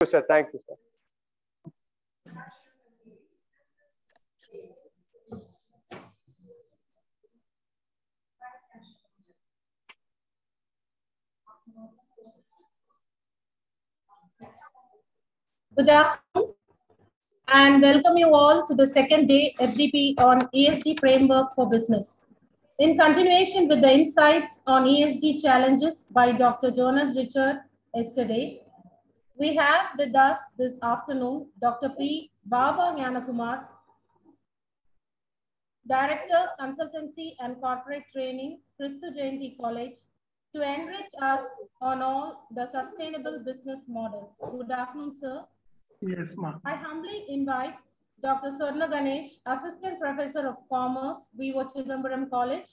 sir. Thank you, sir. Good afternoon and welcome you all to the second day FDP on ESG framework for business. In continuation with the insights on ESG challenges by Dr. Jonas Richard yesterday, we have with us this afternoon Dr. P. Baba Gnanakumar, Director, Consultancy and Corporate Training, Christu Jayanti College, to enrich us on all the sustainable business models. Good afternoon, sir. Yes, ma'am. I humbly invite Dr. Swarna Ganesh, Assistant Professor of Commerce, V.O. Chidambaram College,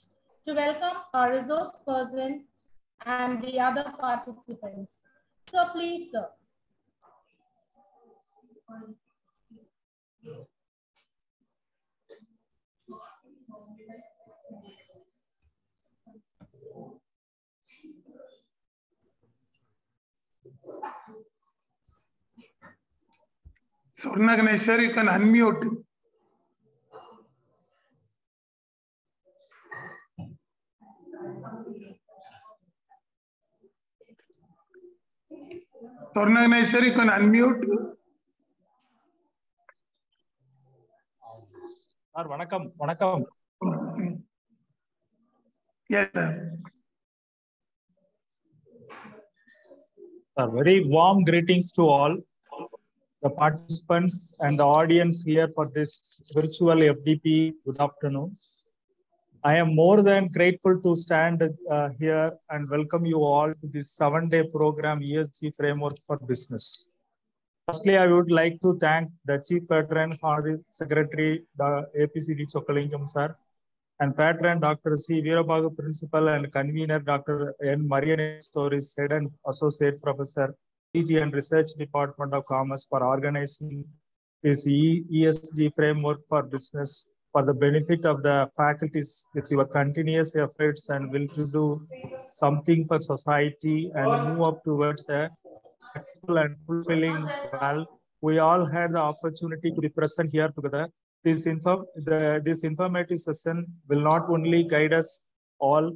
to welcome our resource person and the other participants. So please, sir. Swarna Ganesh, sir, you can unmute. Swarna Ganesh, sir, you can unmute. Sir, vanakkam. Yes, sir. Sir, very warm greetings to all the participants and the audience here for this virtual FDP. Good afternoon. I am more than grateful to stand here and welcome you all to this 7-day program ESG framework for business. Firstly, I would like to thank the Chief Patron, Honorary Secretary, the APCD Chokkalingam sir, and Patron Dr. C. Veerabagu, Principal and Convener Dr. N. Marian Stories, Head and Associate Professor, PG and Research Department of Commerce for organizing this ESG framework for business for the benefit of the faculties with your continuous efforts and will to do something for society and move up towards a successful and fulfilling world. We all had the opportunity to be present here together. This informative session will not only guide us all,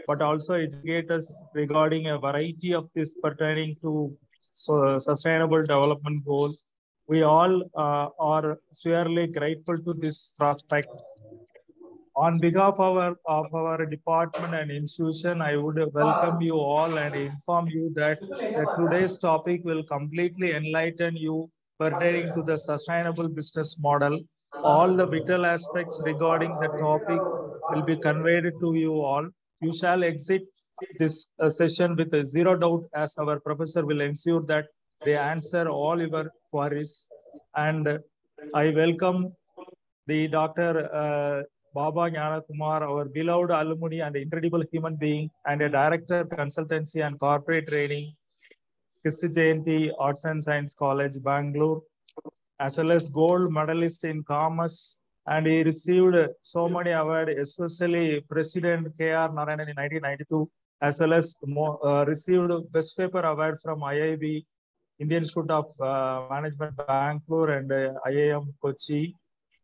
but also educate us regarding a variety of this pertaining to sustainable development goal. We all are sincerely grateful to this prospect. On behalf of our department and institution, I would welcome you all and inform you that today's topic will completely enlighten you pertaining to the sustainable business model. All the vital aspects regarding the topic will be conveyed to you all. You shall exit this session with a zero doubt, as our professor will ensure that they answer all your queries. And I welcome the Dr. Baba Gnanakumar, our beloved alumni and incredible human being, and a director, consultancy and corporate training, Christu Jayanti Arts and Science College, Bangalore, as well as gold medalist in commerce. And he received so many awards, especially President K.R. Narayanan in 1992, as well as received Best Paper Award from IIB, Indian Institute of Management, Bangalore, and IIM Kochi,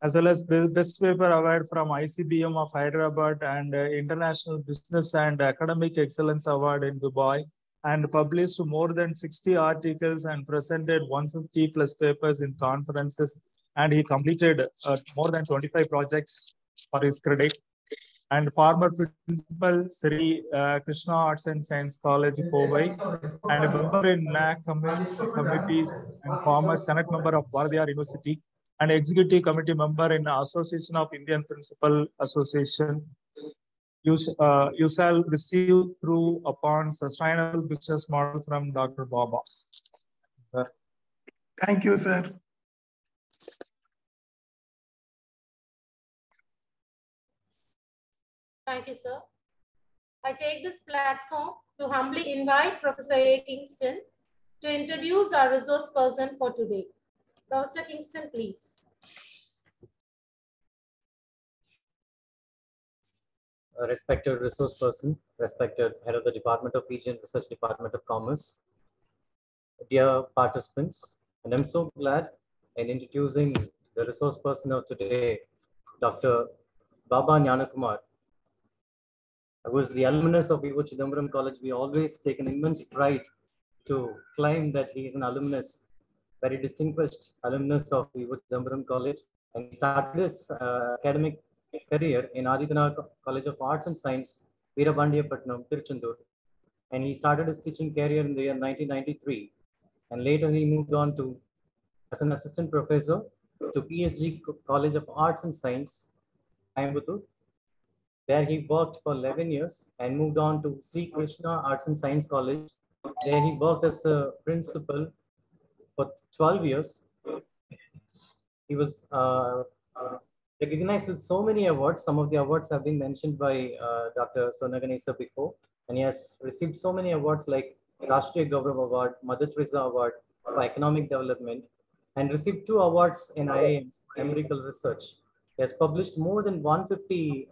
as well as Best Paper Award from ICBM of Hyderabad and International Business and Academic Excellence Award in Dubai, and published more than 60 articles and presented 150 plus papers in conferences. And he completed more than 25 projects for his credit. And former principal Sri Krishna Arts and Science College, Kovai, and a member in NAC committees and former Senate member of Bharatiyar University, and executive committee member in Association of Indian Principal Association. You shall receive through upon sustainable business model from Dr. Baba. Sir. Thank you, sir. Thank you, sir. I take this platform to humbly invite Professor A. Kingston to introduce our resource person for today. Professor Kingston, please. Respected resource person, respected head of the Department of PG and Research, Department of Commerce, dear participants, And I'm so glad in introducing the resource person of today, Dr. Baba Nyanakumar. I was the alumnus of Vivo Chidambaram College. We always take an immense pride to claim that he is an alumnus, very distinguished alumnus of Vivo Chidambaram College. And he started his academic career in Aditya College of Arts and Science, Veerabandiyapattnam, Tiruchendur. And he started his teaching career in the year 1993. And later he moved on to as an assistant professor to PSG College of Arts and Science, Coimbatore. There he worked for 11 years and moved on to Sri Krishna Arts and Science College. There he worked as a principal for 12 years. He was recognized with so many awards. Some of the awards have been mentioned by Dr. Swarna Ganesan before. And he has received so many awards like Rashtriya Gaurav Award, Mother Teresa Award for Economic Development, and received 2 awards in IIM, empirical research. He has published more than 150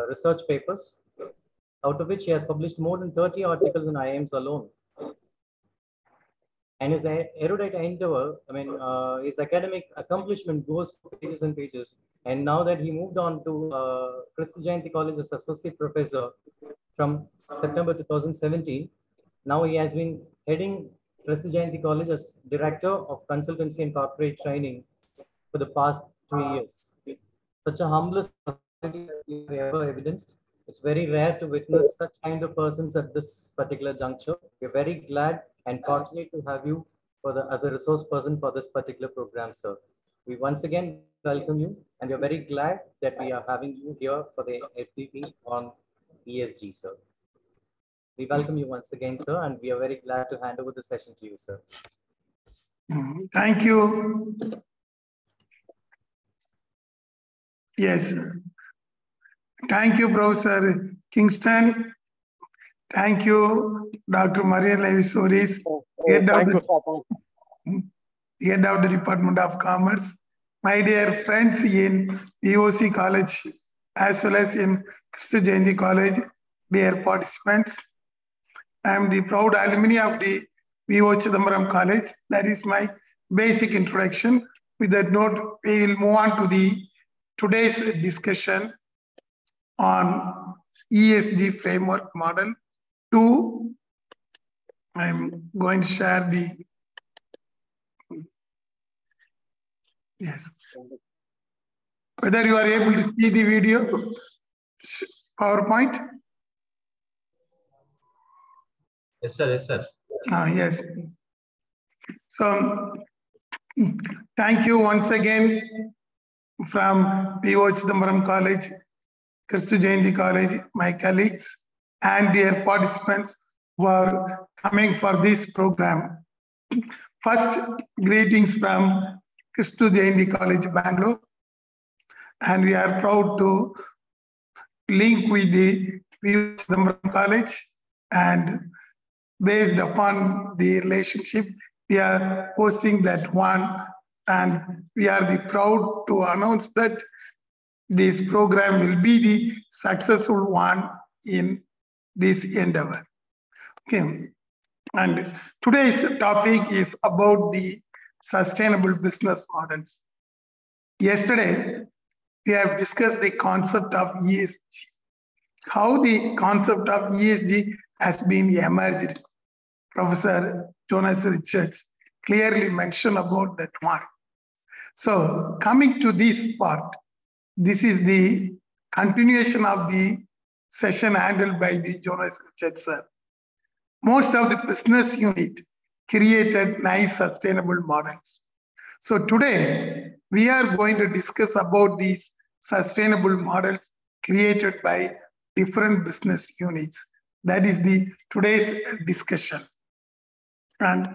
research papers, out of which he has published more than 30 articles in IIMs alone. And his erudite endeavor, his academic accomplishment goes for pages and pages. And now that he moved on to Kristi Jayanti College as associate professor from September 2017, now he has been heading Kristi Jayanti College as director of consultancy and corporate training for the past 3 years. Such a humble personality that we have ever evidenced. It's very rare to witness such kind of persons at this particular juncture. We're very glad and fortunate to have you as a resource person for this particular program, sir. We once again welcome you, and we're very glad that we are having you here for the FDP on ESG, sir. We welcome you once again, sir, and we are very glad to hand over the session to you, sir. Thank you. Yes. Thank you, Professor Kingston. Thank you, Dr. Maria Levi-Soares, head of the Department of Commerce. My dear friends in EOC College, as well as in Kristi Jayanti College, dear participants. I am the proud alumni of the Vivo Chidambaram College. That is my basic introduction. With that note, we will move on to today's discussion on ESG framework model 2. I'm going to share yes. Whether you are able to see the video, PowerPoint? Yes, sir. Yes, sir. Yes. So, thank you once again from Vivo Chidambaram College, Kristi Jayanti College, my colleagues, and dear participants who are coming for this program. First, greetings from Kristi Jayanti College, Bangalore. And we are proud to link with the Vivo Chidambaram College, and based upon the relationship, we are hosting that one, and we are proud to announce that this program will be the successful one in this endeavor. Okay, and today's topic is about the sustainable business models. Yesterday, we have discussed the concept of ESG, how the concept of ESG has been emerged. Professor Jonas Richards clearly mentioned about that one. So coming to this part, this is the continuation of the session handled by the Jonas Richards, sir. Most of the business unit created nice sustainable models. So today we are going to discuss about these sustainable models created by different business units. That is today's discussion. And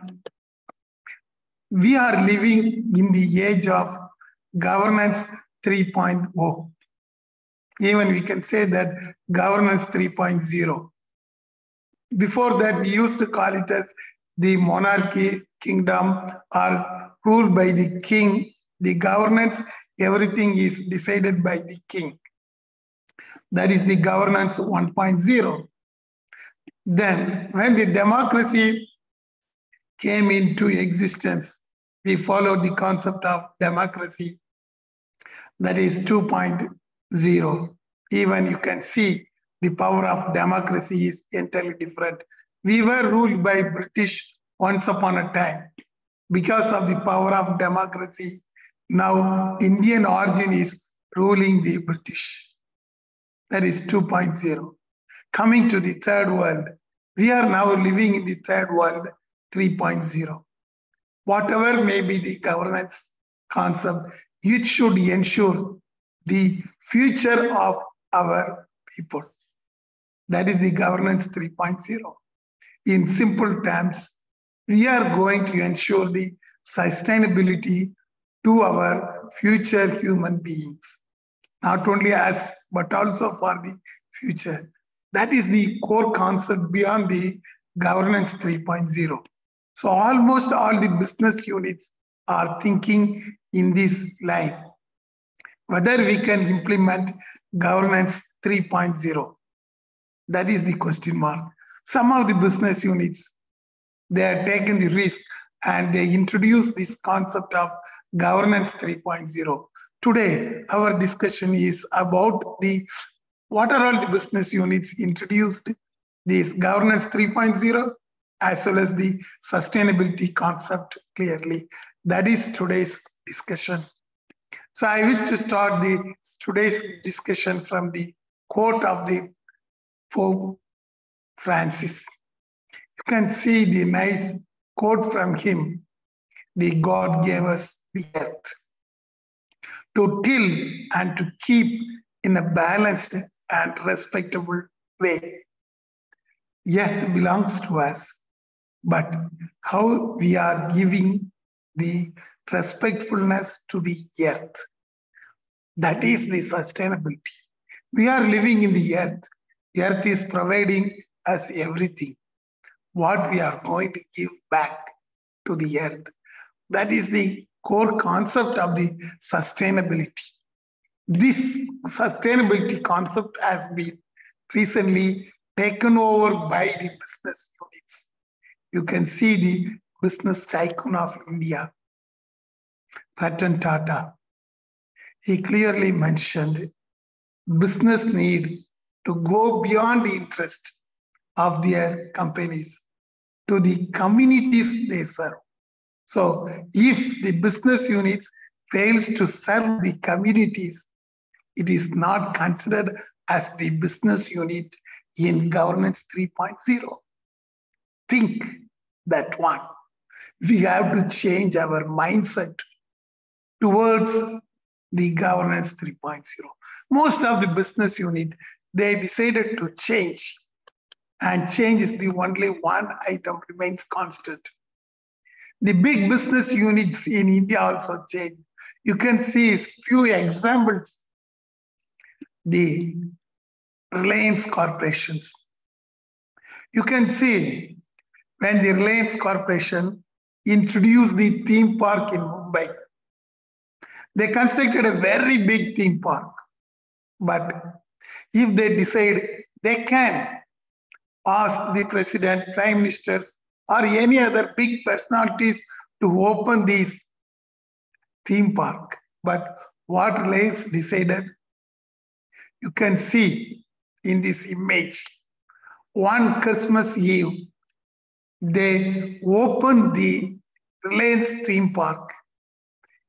we are living in the age of governance 3.0. Even we can say that governance 3.0. Before that, we used to call it as the monarchy, kingdom, or ruled by the king. The governance, everything is decided by the king. That is the governance 1.0. Then, when the democracy came into existence, we followed the concept of democracy, that is 2.0. Even you can see the power of democracy is entirely different. We were ruled by British once upon a time. Because of the power of democracy, now Indian origin is ruling the British. That is 2.0. Coming to the third world, we are now living in the third world 3.0. Whatever may be the governance concept, it should ensure the future of our people. That is the governance 3.0. In simple terms, we are going to ensure the sustainability to our future human beings, not only us, but also for the future. That is the core concept beyond the governance 3.0. So almost all the business units are thinking in this line. Whether we can implement governance 3.0, that is the question mark. Some of the business units, they have taken the risk and they introduce this concept of governance 3.0. Today, our discussion is about what are all the business units introduced this governance 3.0 as well as the sustainability concept clearly. That is today's discussion. So I wish to start today's discussion from the quote of the Pope Francis. You can see the nice quote from him. The God gave us the earth to till and to keep in a balanced and respectable way. Earth belongs to us, but how we are giving the respectfulness to the earth, that is the sustainability. We are living in the earth. The earth is providing us everything. What we are going to give back to the earth, that is the core concept of the sustainability. This sustainability concept has been recently taken over by the business units. You can see the business tycoon of India, Ratan Tata. He clearly mentioned business need to go beyond the interest of their companies to the communities they serve. So if the business units fails to serve the communities, it is not considered as the business unit in governance 3.0. Think that one. We have to change our mindset towards the governance 3.0. Most of the business unit, they decided to change, and change is the only one item remains constant. The big business units in India also change. You can see few examples. The Reliance corporations. You can see when the Reliance Corporation introduced the theme park in Mumbai, they constructed a very big theme park. But if they decide, they can ask the president, prime ministers, or any other big personalities to open this theme park. But what Reliance decided, you can see in this image, one Christmas Eve, they opened the Reliance theme park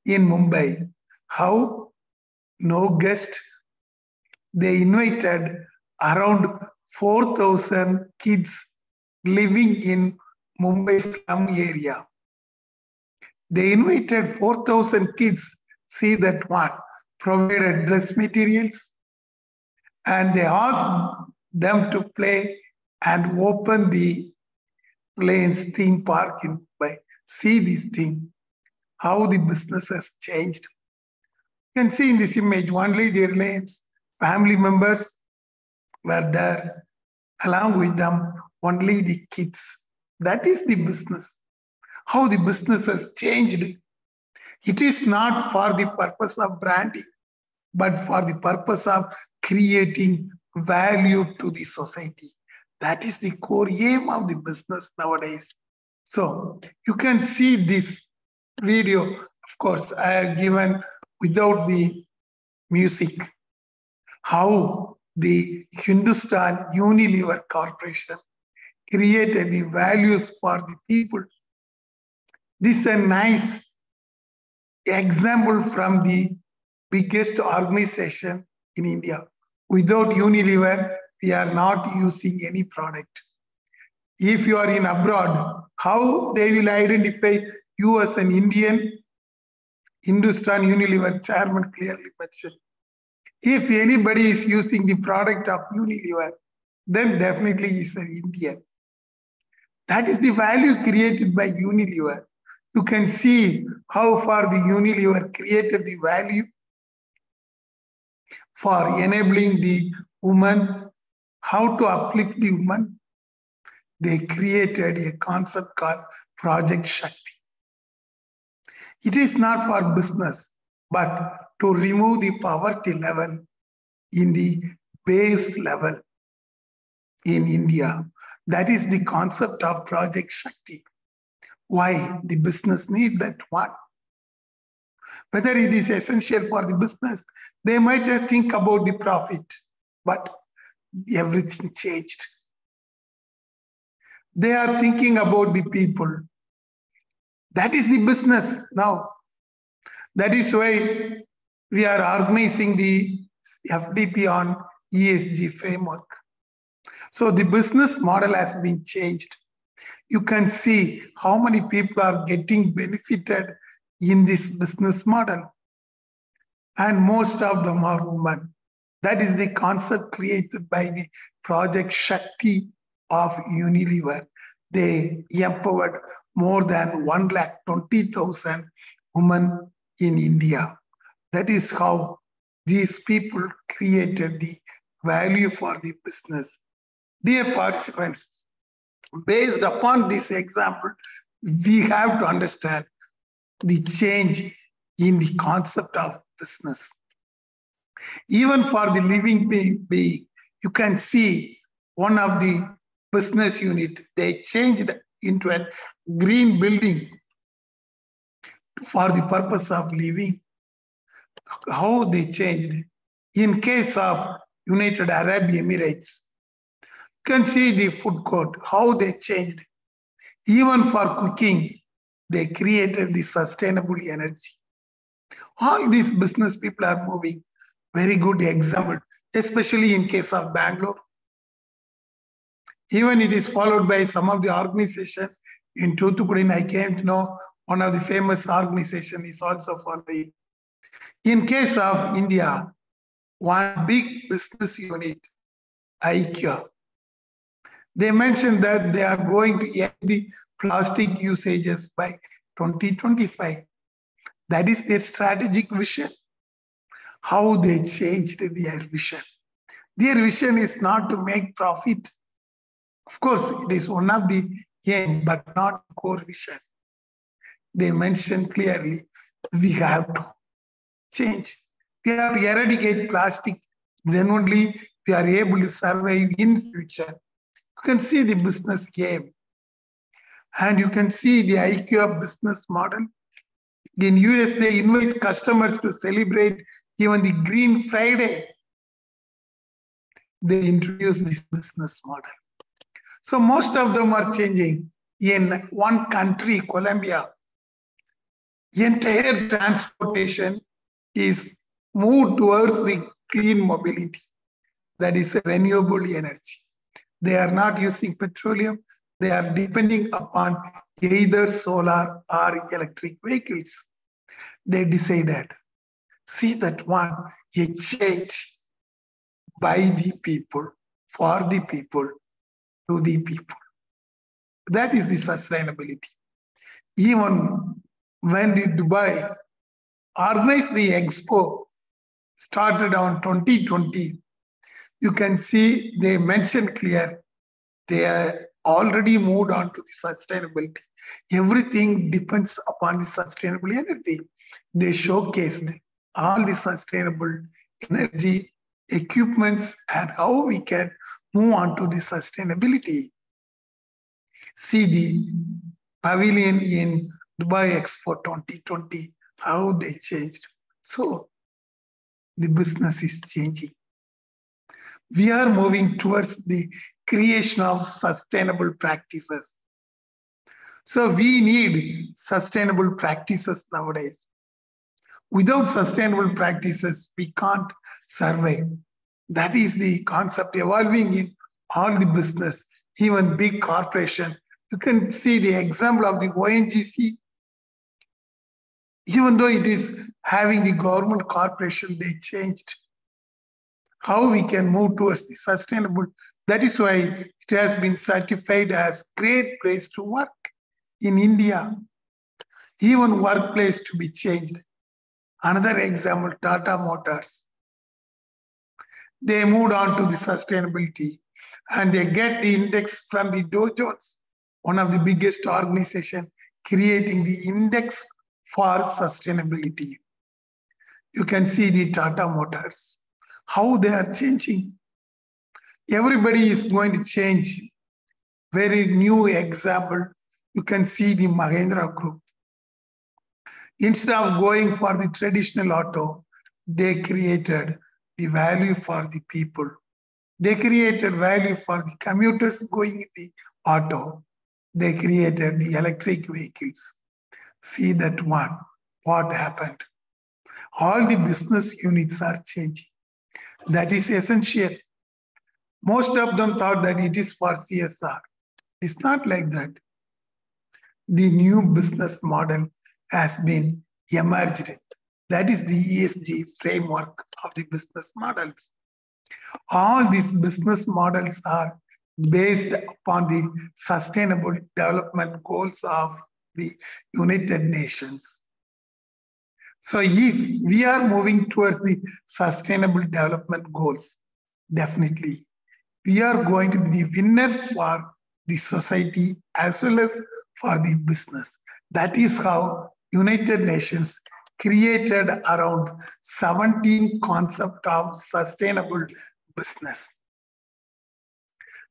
in Mumbai. How? No guest. They invited around 4,000 kids living in Mumbai slum area. They invited 4,000 kids, see that one, provided dress materials, and they asked them to play and open the Reliance theme park in Mumbai. See this thing, how the business has changed. You can see in this image, only the Reliance family members were there. Along with them, only the kids. That is the business. How the business has changed. It is not for the purpose of branding, but for the purpose of creating value to the society. That is the core aim of the business nowadays. So you can see this video. Of course, I have given without the music how the Hindustan Unilever Corporation created the values for the people. This is a nice example from the biggest organization in India. Without Unilever, we are not using any product. If you are in abroad, how they will identify you as an Indian? Hindustan Unilever chairman clearly mentioned. If anybody is using the product of Unilever, then definitely he is an Indian. That is the value created by Unilever. You can see how far the Unilever created the value for enabling the woman, how to uplift the woman. They created a concept called Project Shakti. It is not for business, but to remove the poverty level in the base level in India. That is the concept of Project Shakti. Why the business need that one? Whether it is essential for the business, they might think about the profit, but everything changed. They are thinking about the people. That is the business now. That is why we are organizing the FDP on ESG framework. So the business model has been changed. You can see how many people are getting benefited in this business model. And most of them are women. That is the concept created by the Project Shakti of Unilever. They empowered more than 120,000 women in India. That is how these people created the value for the business. Dear participants, based upon this example, we have to understand the change in the concept of business. Even for the living being, you can see one of the business unit, they changed into a green building for the purpose of living. How they changed. In case of United Arab Emirates, you can see the food court, how they changed. Even for cooking, they created the sustainable energy. All these business people are moving. Very good example, especially in case of Bangalore. Even it is followed by some of the organizations in Toothukudi. I came to know one of the famous organizations is also following. In case of India, one big business unit, IKEA, they mentioned that they are going to end the plastic usages by 2025. That is their strategic vision. How they changed their vision. Their vision is not to make profit. Of course, it is one of the aim, but not core vision. They mentioned clearly, we have to change. We have to eradicate plastic. Then only we are able to survive in future. You can see the business game. And you can see the IKEA business model. In US, they invite customers to celebrate even the Green Friday. They introduce this business model. So most of them are changing. In one country, Colombia, entire transportation is moved towards the clean mobility. That is renewable energy. They are not using petroleum. They are depending upon either solar or electric vehicles. They decided, see that one, a change by the people, for the people, to the people. That is the sustainability. Even when the Dubai organized the expo, started on 2020, you can see they mentioned clear, they are already moved on to the sustainability. Everything depends upon the sustainable energy. They showcased all the sustainable energy equipments and how we can move on to the sustainability. See the pavilion in Dubai Expo 2020, how they changed. So the business is changing. We are moving towards the creation of sustainable practices. So we need sustainable practices nowadays. Without sustainable practices, we can't survive. That is the concept evolving in all the business, even big corporation. You can see the example of the ONGC. Even though it is having the government corporation, they changed how we can move towards the sustainable. That is why it has been certified as great place to work in India. Even workplace to be changed. Another example, Tata Motors. They moved on to the sustainability and they get the index from the Dow Jones, one of the biggest organizations creating the index for sustainability. You can see the Tata Motors, how they are changing. Everybody is going to change. Very new example, you can see the Mahindra Group. Instead of going for the traditional auto, they created the value for the people. They created value for the commuters going in the auto. They created the electric vehicles. See that one, what happened? All the business units are changing. That is essential. Most of them thought that it is for CSR. It's not like that. The new business model has been emerged. That is the ESG framework of the business models. All these business models are based upon the sustainable development goals of the United Nations. So if we are moving towards the sustainable development goals, definitely we are going to be the winner for the society as well as for the business. That is how United Nations created around 17 concepts of sustainable business.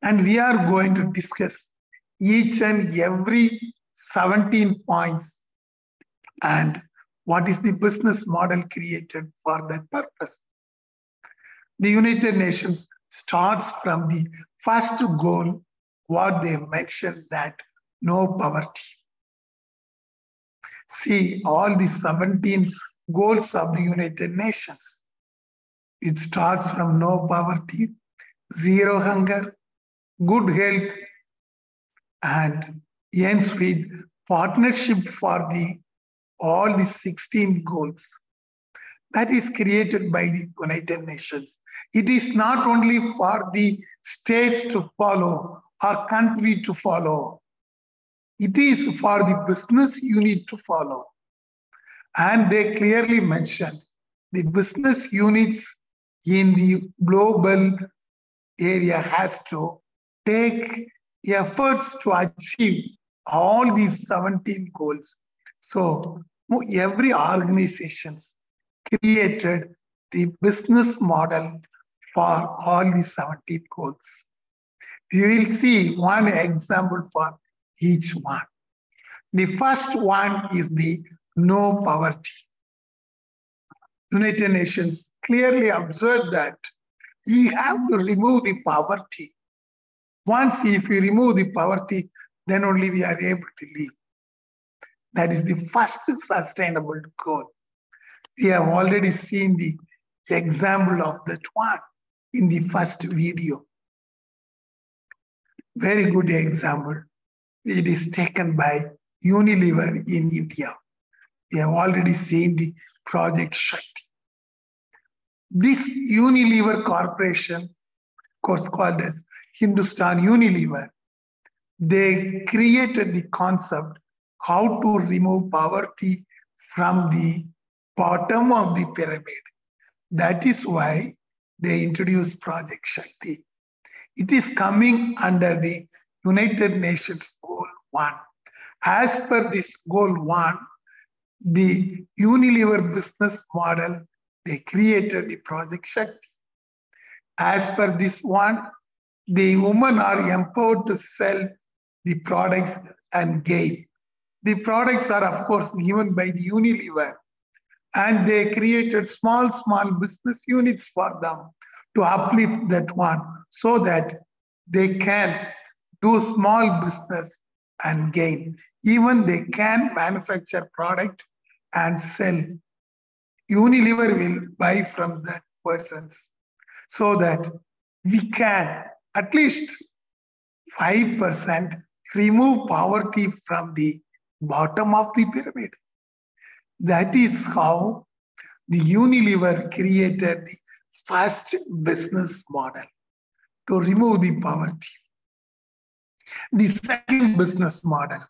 And we are going to discuss each and every 17 points and what is the business model created for that purpose. The United Nations starts from the first goal, what they mentioned, that no poverty. See, all the 17 goals of the United Nations. It starts from no poverty, zero hunger, good health, and ends with partnership for all the 16 goals. That is created by the United Nations. It is not only for the states to follow or country to follow. It is for the business unit to follow. And they clearly mentioned the business units in the global area has to take efforts to achieve all these 17 goals. So every organization created the business model for all these 17 goals. We will see one example for each one. The first one is the no poverty. United Nations clearly observed that we have to remove the poverty. Once if we remove the poverty, then only we are able to live. That is the first sustainable goal. We have already seen the example of that one in the first video. Very good example. It is taken by Unilever in India. We have already seen the Project Shakti. This Unilever Corporation, of course called as Hindustan Unilever, they created the concept how to remove poverty from the bottom of the pyramid. That is why they introduced Project Shakti. It is coming under the United Nations Goal 1. As per this Goal 1, the Unilever business model, they created the Project Shakti. As per this one, the women are empowered to sell the products and gain The products are, of course, given by the Unilever, and they created small business units for them to uplift that one so that they can do small business and gain. Even they can manufacture product and sell. Unilever will buy from that persons so that we can at least 5% remove poverty from the bottom of the pyramid. That is how the Unilever created the first business model to remove the poverty. The second business model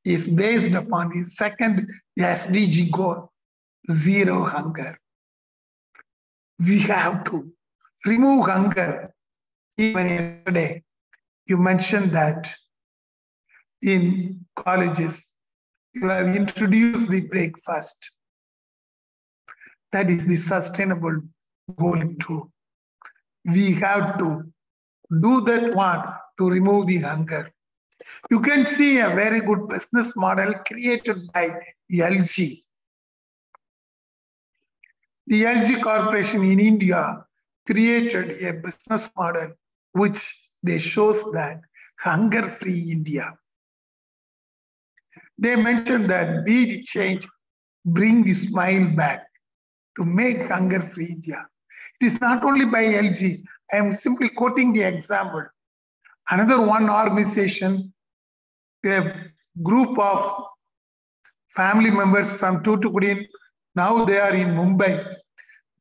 is based upon the second SDG goal, zero hunger. We have to remove hunger. Even yesterday, you mentioned that in colleges, you have introduced the breakfast. That is the sustainable goal too. We have to do that one to remove the hunger. You can see a very good business model created by LG. The LG Corporation in India created a business model which they shows that hunger-free India. They mentioned that be the change, bring the smile back to make hunger-free India. It is not only by LG. I am simply quoting the example. Another one organization, a group of family members from Tuticorin, now they are in Mumbai.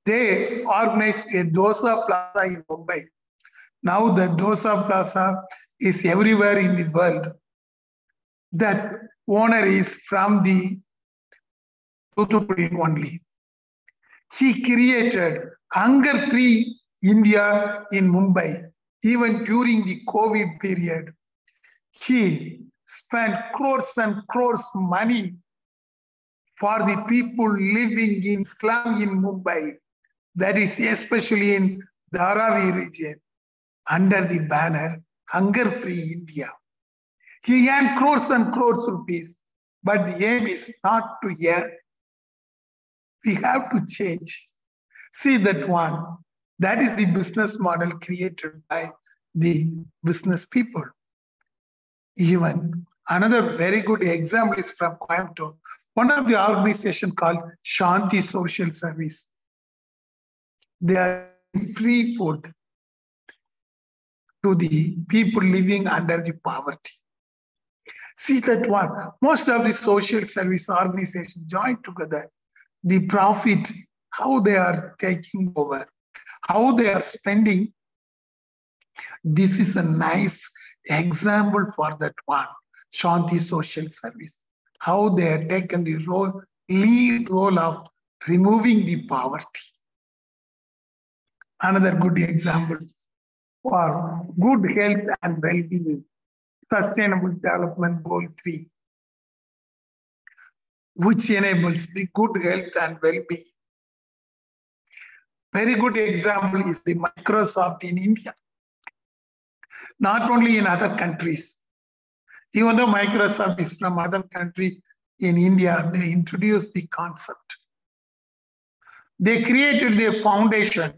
They organized a Dosa Plaza in Mumbai. Now the Dosa Plaza is everywhere in the world. That owner is from the Tuticorin only. He created hunger-free India in Mumbai. Even during the COVID period, he spent crores and crores money for the people living in slum in Mumbai. That is especially in Dharavi region, under the banner Hunger-Free India. He earned crores and crores rupees, but the aim is not to earn. We have to change. See that one. That is the business model created by the business people. Even another very good example is from Coimbatore. One of the organizations called Shanti Social Service. They are free food to the people living under the poverty. See that one. Most of the social service organizations join together. The profit, how they are taking over, how they are spending. This is a nice example for that one. Shanti Social Service. How they have taken the lead role of removing the poverty. Another good example for good health and well-being. Sustainable Development Goal 3, which enables the good health and well-being. Very good example is the Microsoft in India. Not only in other countries. Even though Microsoft is from other country, in India, they introduced the concept. They created their foundation.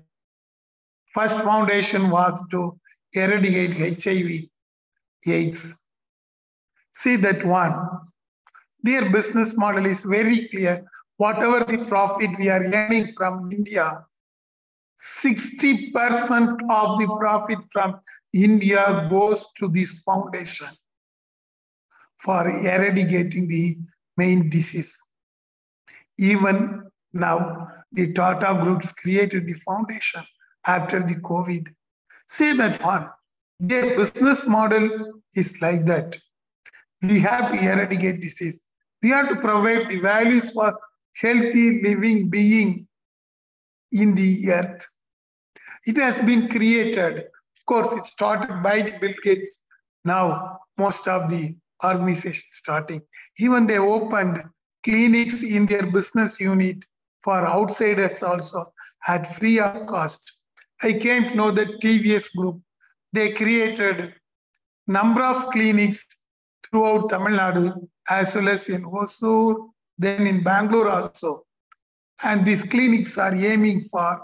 First foundation was to eradicate HIV, AIDS. See that one. Their business model is very clear. Whatever the profit we are earning from India, 60% of the profit from India goes to this foundation for eradicating the main disease. Even now, the Tata Groups created the foundation after the COVID. See that one. Their business model is like that. We have to eradicate disease. We have to provide the values for healthy living being in the earth. It has been created. Of course, it started by the Bill Gates. Now, most of the organizations starting. Even they opened clinics in their business unit for outsiders also at free of cost. I came to know that TVS Group, they created number of clinics throughout Tamil Nadu, as well as in Hosur, then in Bangalore also. And these clinics are aiming for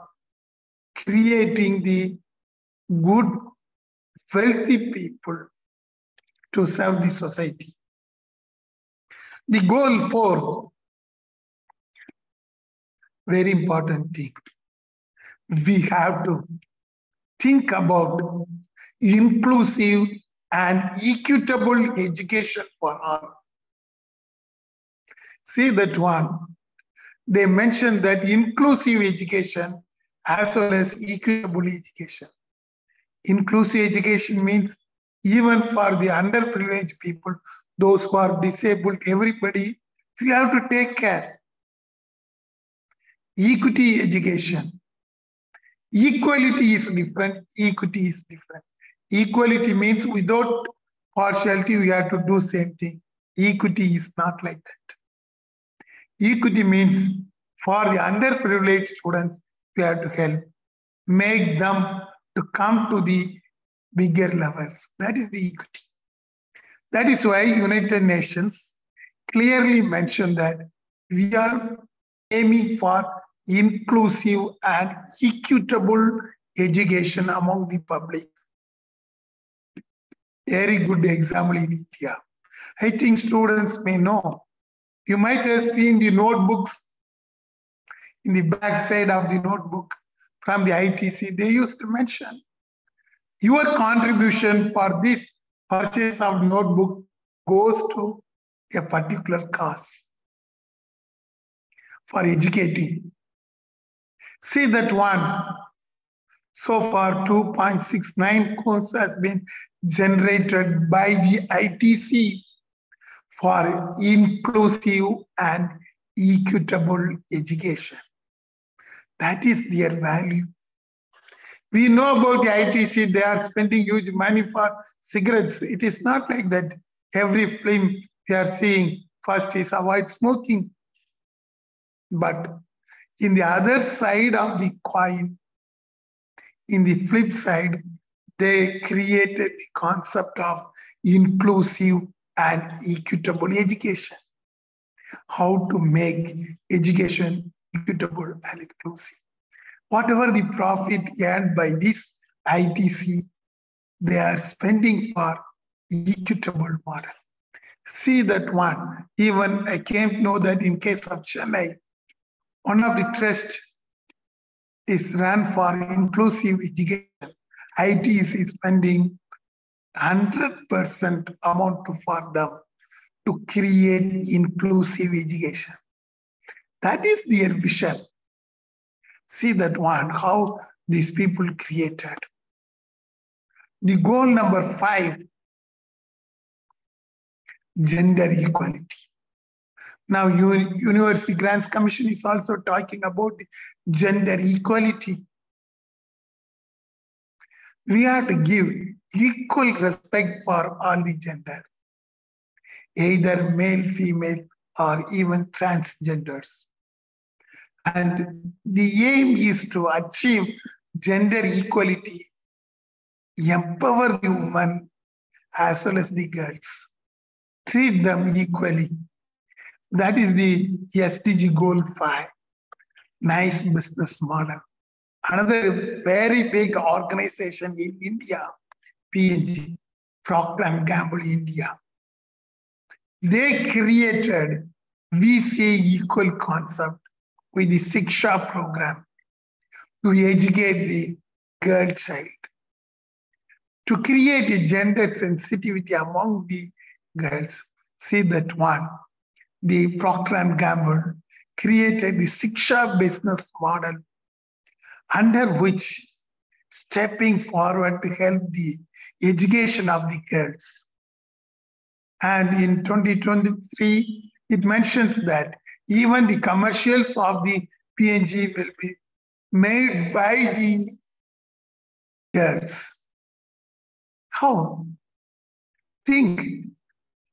creating the good, wealthy people to serve the society. The goal 4, very important thing. We have to think about inclusive and equitable education for all. See that one. They mentioned that inclusive education as well as equitable education. Inclusive education means even for the underprivileged people, those who are disabled, everybody, we have to take care. Equity education. Equality is different, equity is different. Equality means without partiality, we have to do same thing. Equity is not like that. Equity means for the underprivileged students, we have to help, make them to come to the bigger levels. That is the equity. That is why United Nations clearly mentioned that we are aiming for inclusive and equitable education among the public. Very good example in India. I think students may know. You might have seen the notebooks in the back side of the notebook from the ITC. They used to mention your contribution for this purchase of notebook goes to a particular cause for educating. See that one. So far, 2.69 crores has been generated by the ITC for inclusive and equitable education. That is their value. We know about the ITC, they are spending huge money for cigarettes. It is not like that. Every film they are seeing first is avoid smoking. But in the other side of the coin, in the flip side, they created the concept of inclusive and equitable education. How to make education equitable and inclusive. Whatever the profit earned by this ITC, they are spending for equitable model. See that one. Even I came to know that in case of Chennai, one of the trusts is run for inclusive education. ITC is spending 100% amount for them to create inclusive education. That is their vision. See that one, how these people created. The goal number 5, gender equality. Now, University Grants Commission is also talking about gender equality. We have to give equal respect for all the gender, either male, female, or even transgenders. And the aim is to achieve gender equality, empower the women as well as the girls, treat them equally. That is the SDG goal 5, nice business model. Another very big organization in India, P&G, Procter & Gamble India. They created VCA equal concept with the Siksha program to educate the girl child, to create a gender sensitivity among the girls. See that one. The Procter & Gamble created the Siksha business model, under which stepping forward to help the education of the girls. And in 2023, it mentions that even the commercials of the P&G will be made by the girls. How? Think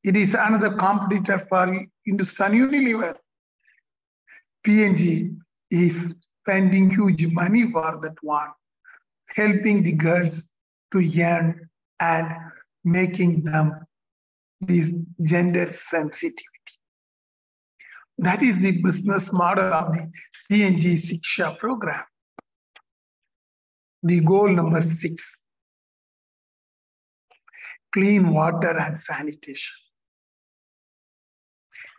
it is another competitor for Hindustan Unilever. P&G is spending huge money for that one, helping the girls to earn and making them this gender sensitivity. That is the business model of the PNG Shiksha program. The goal number 6, clean water and sanitation.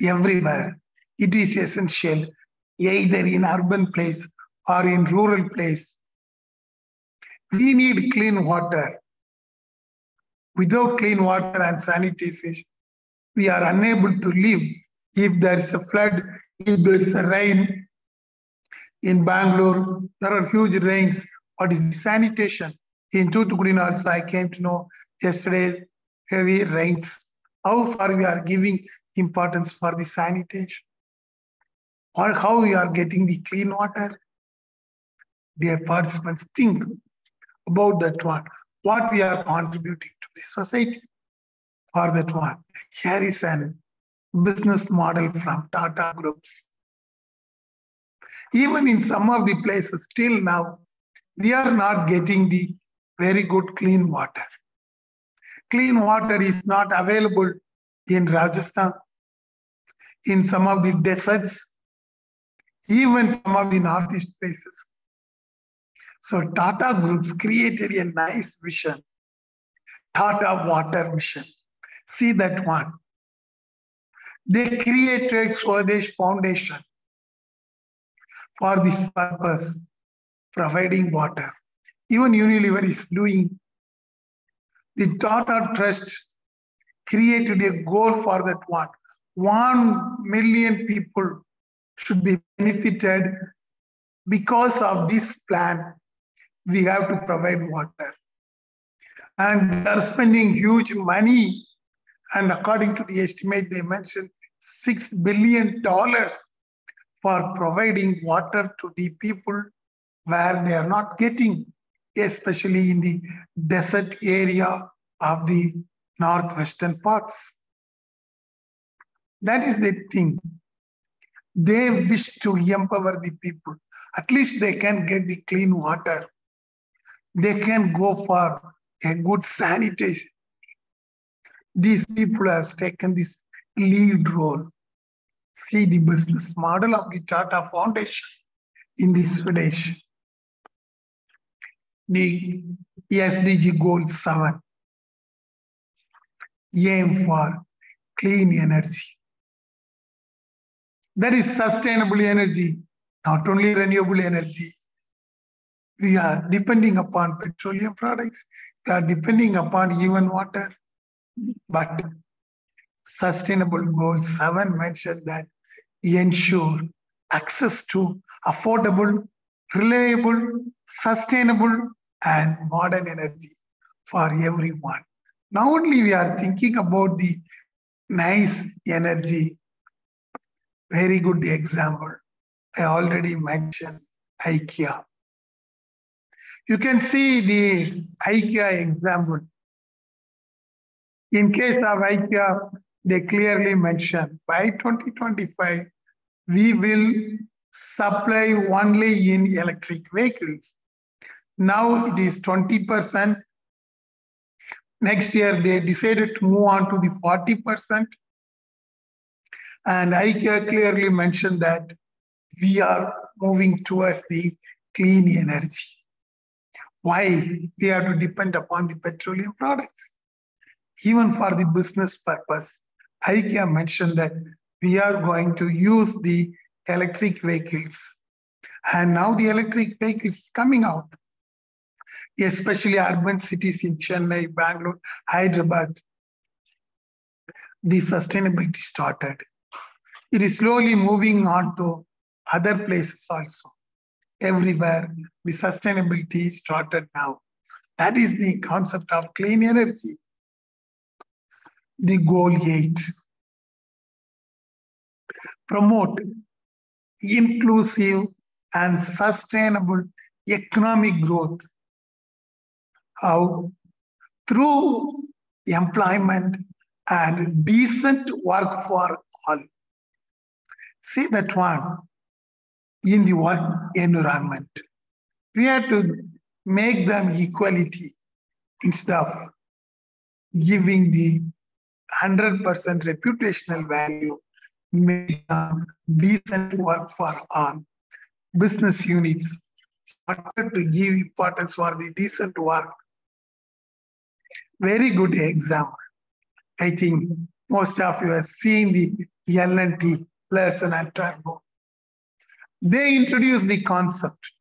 Everywhere, it is essential, either in urban place or in rural place. We need clean water. Without clean water and sanitation, we are unable to live. If there is a flood, if there is a rain, in Bangalore, there are huge rains. What is the sanitation? In Toothukudi also, I came to know yesterday's heavy rains. How far we are giving importance for the sanitation? Or how we are getting the clean water? Dear participants, think about that one. What we are contributing to the society for that one. Here is a business model from Tata Groups. Even in some of the places, still now, we are not getting the very good clean water. Clean water is not available in Rajasthan, in some of the deserts, even some of the northeast places. So Tata Groups created a nice vision, Tata Water Vision. See that one. They created Swadesh Foundation for this purpose, providing water. Even Unilever is doing. The Tata Trust created a goal for that one. 1 million people should be benefited. Because of this plan, we have to provide water. And they are spending huge money. And according to the estimate, they mentioned $6 billion for providing water to the people where they are not getting, especially in the desert area of the northwestern parts. That is the thing. They wish to empower the people. At least they can get the clean water. They can go for a good sanitation. These people have taken this lead role. See the business model of the Tata Foundation in this Swadesh. The SDG Goal 7, aim for clean energy. That is sustainable energy, not only renewable energy. We are depending upon petroleum products. We are depending upon even water. But Sustainable Goal 7 mentioned that ensure access to affordable, reliable, sustainable, and modern energy for everyone. Not only we are thinking about the nice energy, very good example. I already mentioned IKEA. You can see the IKEA example. In case of IKEA, they clearly mention by 2025, we will supply only in electric vehicles. Now it is 20%. Next year, they decided to move on to the 40%. And IKEA clearly mentioned that we are moving towards the clean energy. Why? We have to depend upon the petroleum products. Even for the business purpose, IKEA mentioned that we are going to use the electric vehicles. And now the electric vehicles is coming out, especially urban cities in Chennai, Bangalore, Hyderabad. The sustainability started. It is slowly moving on to other places also. Everywhere, the sustainability started now. That is the concept of clean energy. The goal 8. Promote inclusive and sustainable economic growth. How? Through employment and decent work for all. See that one in the work environment. We have to make them equality instead of giving the 100% reputational value made decent work for all. Business units started to give importance for the decent work. Very good example. I think most of you have seen the L&T, Larsen and Toubro. They introduced the concept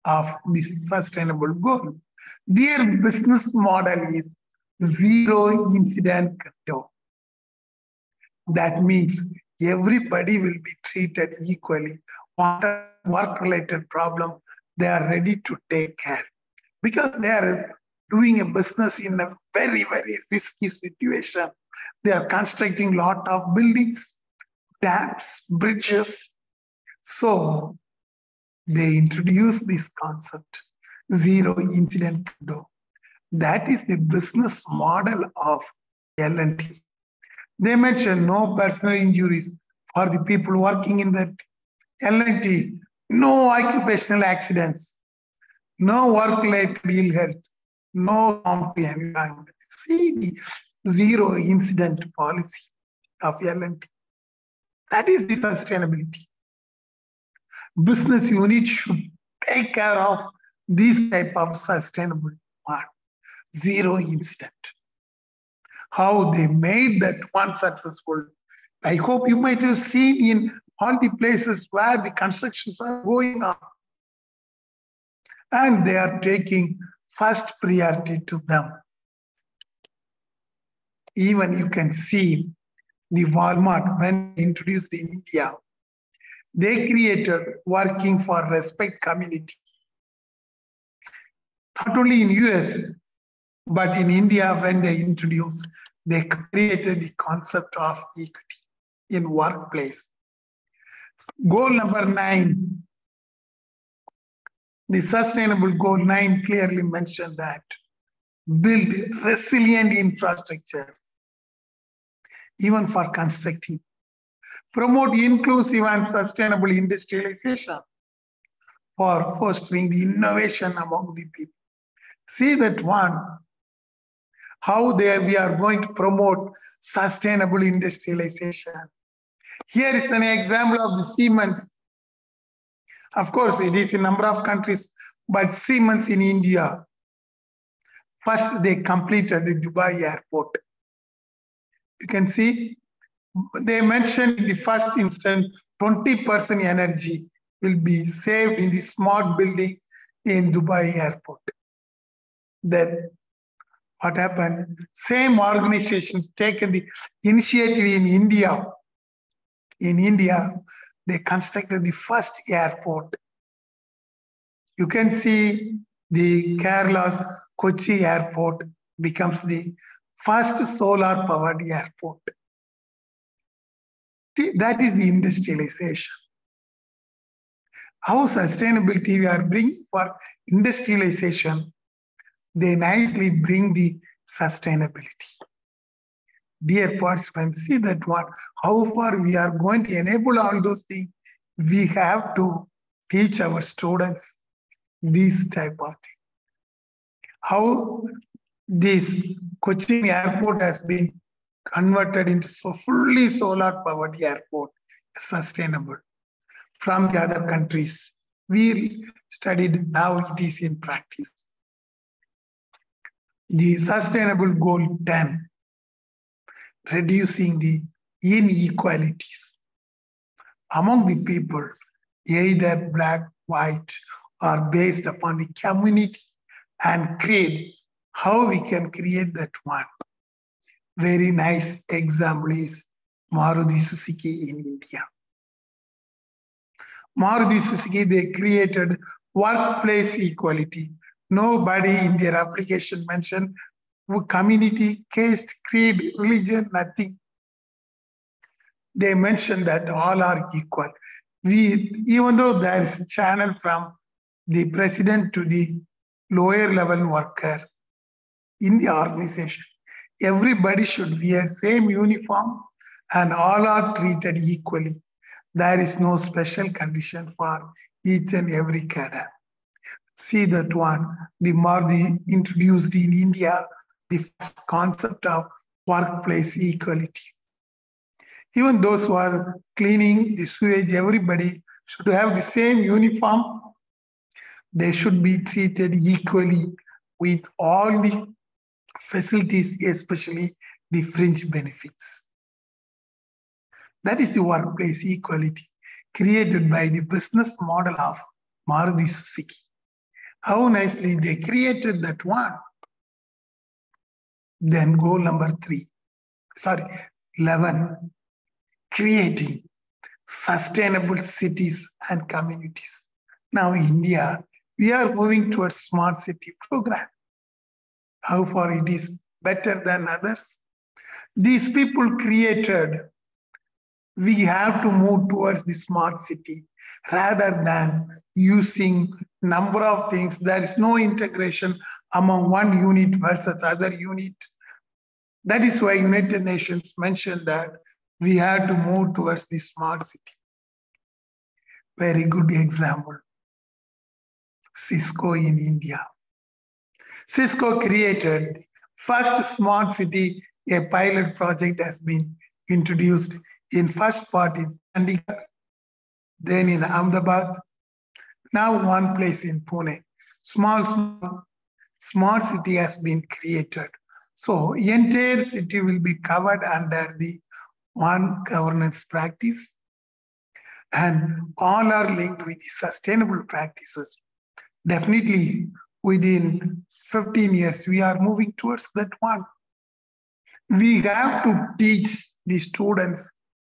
of this sustainable goal. Their business model is zero incident control. That means everybody will be treated equally. Whatever work-related problem, they are ready to take care because they are doing a business in a very, very risky situation. They are constructing a lot of buildings, dams, bridges. So they introduce this concept, zero incident control. That is the business model of L&T. They mention no personal injuries for the people working in that L&T, no occupational accidents, no work-related ill health, no harm to environment. See the zero incident policy of L&T. That is the sustainability. Business units should take care of this type of sustainable part, zero incident. How they made that one successful. I hope you might have seen in all the places where the constructions are going on. And they are taking first priority to them. Even you can see the Walmart when introduced in India, they created working for respect community. Not only in US, but in India, when they introduced, they created the concept of equity in workplace. Goal number 9, the sustainable goal 9 clearly mentioned that build resilient infrastructure, even for constructing. Promote inclusive and sustainable industrialization for fostering the innovation among the people. See that one, how we are going to promote sustainable industrialization. Here is an example of the Siemens. Of course, it is in a number of countries, but Siemens in India, first they completed the Dubai airport. You can see, they mentioned in the first instance, 20% energy will be saved in the smart building in Dubai airport. Then what happened? Same organizations taken the initiative in India. In India, they constructed the first airport. You can see the Kerala's Kochi airport becomes the first solar powered airport. See, that is the industrialization. How sustainability we are bringing for industrialization, they nicely bring the sustainability. Dear participants, see that one, how far we are going to enable all those things. We have to teach our students this type of thing. How this Cochin airport has been converted into fully solar powered airport, sustainable. From the other countries, we studied, now it is in practice. The sustainable goal 10, reducing the inequalities among the people, either black, white, or based upon the community and create how we can create that one. Very nice example is Maruti Suzuki in India. Maruti Suzuki, they created workplace equality. Nobody in their application mentioned community, caste, creed, religion, nothing. They mentioned that all are equal. Even though there is a channel from the president to the lower level worker in the organization, everybody should wear same uniform and all are treated equally. There is no special condition for each and every cadre. See that one, the Maruti introduced in India the first concept of workplace equality. Even those who are cleaning the sewage, everybody should have the same uniform. They should be treated equally with all the facilities, especially the fringe benefits. That is the workplace equality created by the business model of Maruti Suzuki. How nicely they created that one. Then goal number 11, creating sustainable cities and communities. Now India, we are moving towards smart city program. How far it is better than others? These people created, we have to move towards the smart city rather than using number of things. There is no integration among one unit versus other unit. That is why United Nations mentioned that we had to move towards the smart city. Very good example. Cisco in India. Cisco created the first smart city. A pilot project has been introduced in first part in Chandigarh, then in Ahmedabad, now one place in Pune. Smart city has been created. So entire city will be covered under the one governance practice, and all are linked with the sustainable practices. Definitely within 15 years, we are moving towards that one. We have to teach the students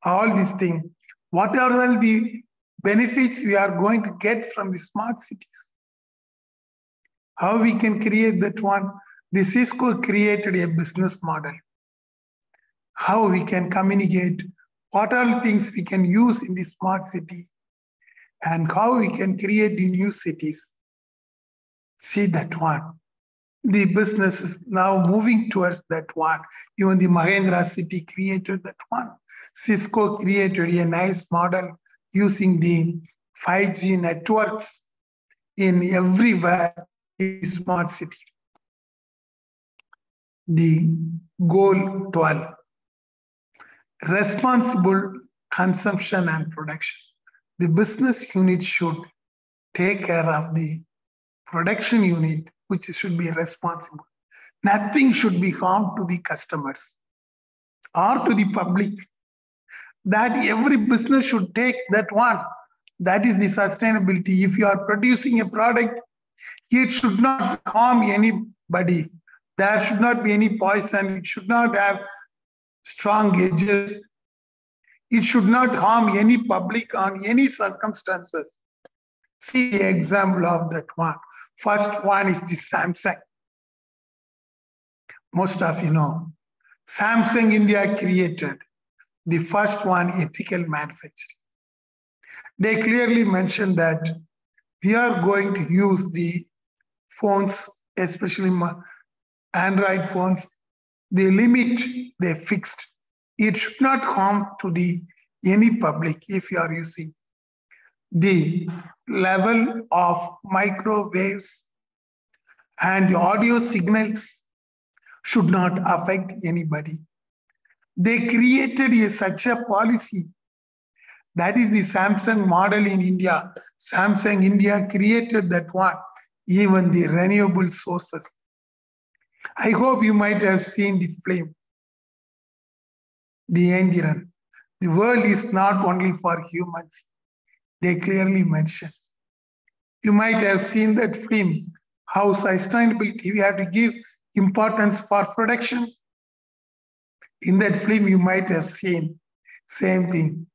all these things. What are all the benefits we are going to get from the smart cities? How we can create that one? The Cisco created a business model. How we can communicate, what are things we can use in the smart city, and how we can create the new cities. See that one. The business is now moving towards that one. Even the Mahendra city created that one. Cisco created a nice model using the 5G networks in everywhere in smart city. The goal 12, responsible consumption and production. The business unit should take care of the production unit, which should be responsible. Nothing should be harmed to the customers or to the public. That every business should take that one. That is the sustainability. If you are producing a product, it should not harm anybody. There should not be any poison. It should not have strong edges. It should not harm any public on any circumstances. See the example of that one. First one is the Samsung. Most of you know, Samsung India created the first one, ethical manufacturing. They clearly mentioned that we are going to use the phones, especially Android phones, the limit they fixed. It should not harm to any public if you are using. The level of microwaves and the audio signals should not affect anybody. They created such a policy. That is the Samsung model in India. Samsung India created that one, even the renewable sources. I hope you might have seen the film, the engine. The world is not only for humans. They clearly mention. You might have seen that film, how sustainability, we have to give importance for production. In that film, you might have seen same thing.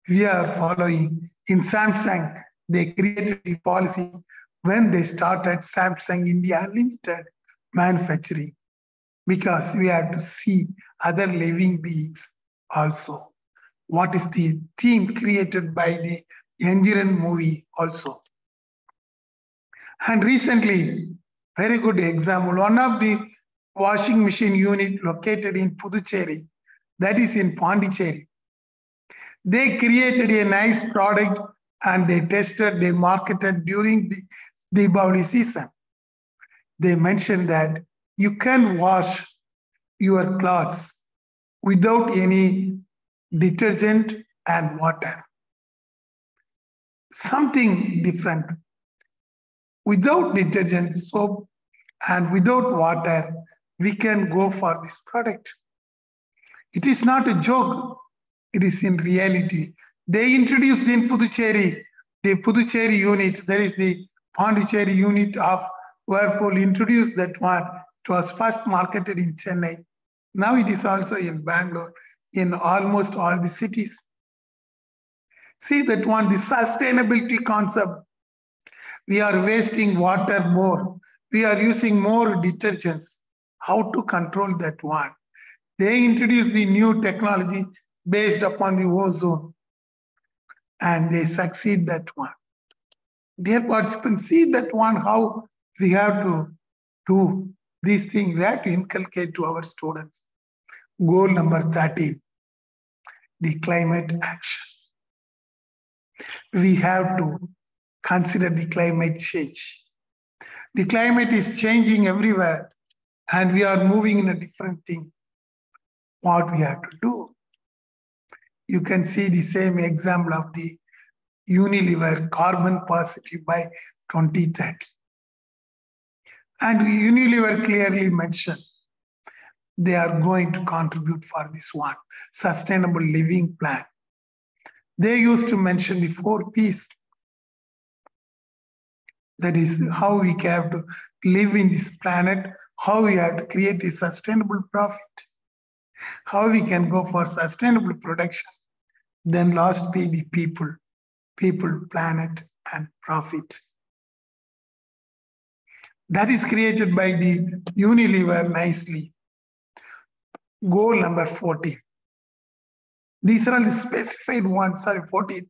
We are following. In Samsung, they created the policy when they started Samsung India Limited manufacturing, because we have to see other living beings also. What is the theme created by the Engineering movie also. And recently, very good example, one of the washing machine unit located in Puducherry, that is in Pondicherry. They created a nice product and they tested, they marketed during the Diwali season. They mentioned that you can wash your clothes without any detergent and water. Something different. Without detergent, soap, and without water, we can go for this product. It is not a joke. It is in reality. They introduced in Puducherry, the Puducherry unit, there is the Pondicherry unit of Whirlpool introduced that one. It was first marketed in Chennai. Now it is also in Bangalore, in almost all the cities. See that one, the sustainability concept. We are wasting water more. We are using more detergents. How to control that one? They introduced the new technology based upon the ozone, and they succeed that one. Dear participants, see that one, how we have to do these things. We have to inculcate to our students. Goal number 13, the climate action. We have to consider the climate change. The climate is changing everywhere, and we are moving in a different thing. What we have to do? You can see the same example of the Unilever carbon positive by 2030. And Unilever clearly mentioned they are going to contribute for this one, sustainable living plan. They used to mention the 4 P's. That is how we have to live in this planet, how we have to create a sustainable profit, how we can go for sustainable production. Then last be the people, planet, and profit. That is created by the Unilever nicely. Goal number 14. These are all the specified ones, 14.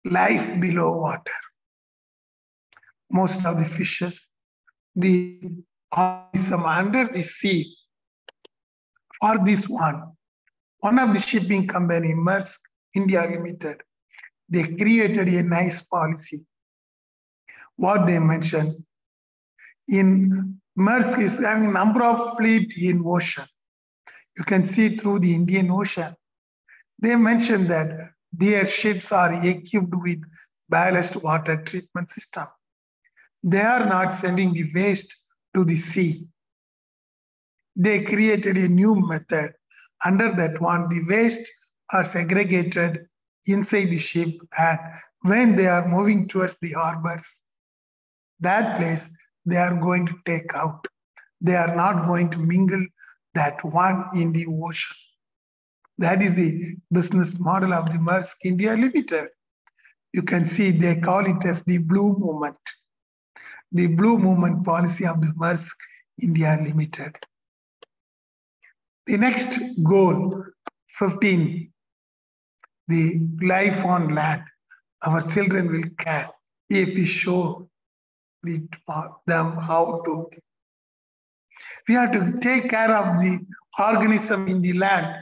Life below water. Most of the fishes, the organism under the sea. For this one of the shipping company, Maersk India Limited, they created a nice policy. What they mentioned, in Maersk is having number of fleet in ocean. You can see through the Indian Ocean. They mentioned that their ships are equipped with ballast water treatment system. They are not sending the waste to the sea. They created a new method. Under that one, the waste are segregated inside the ship, and when they are moving towards the harbors, that place they are going to take out. They are not going to mingle that one in the ocean. That is the business model of the Maersk India Limited. You can see they call it as the Blue Movement. The Blue Movement policy of the Maersk India Limited. The next goal, 15, the life on land. Our children will care if we show them how to. We have to take care of the organism in the land.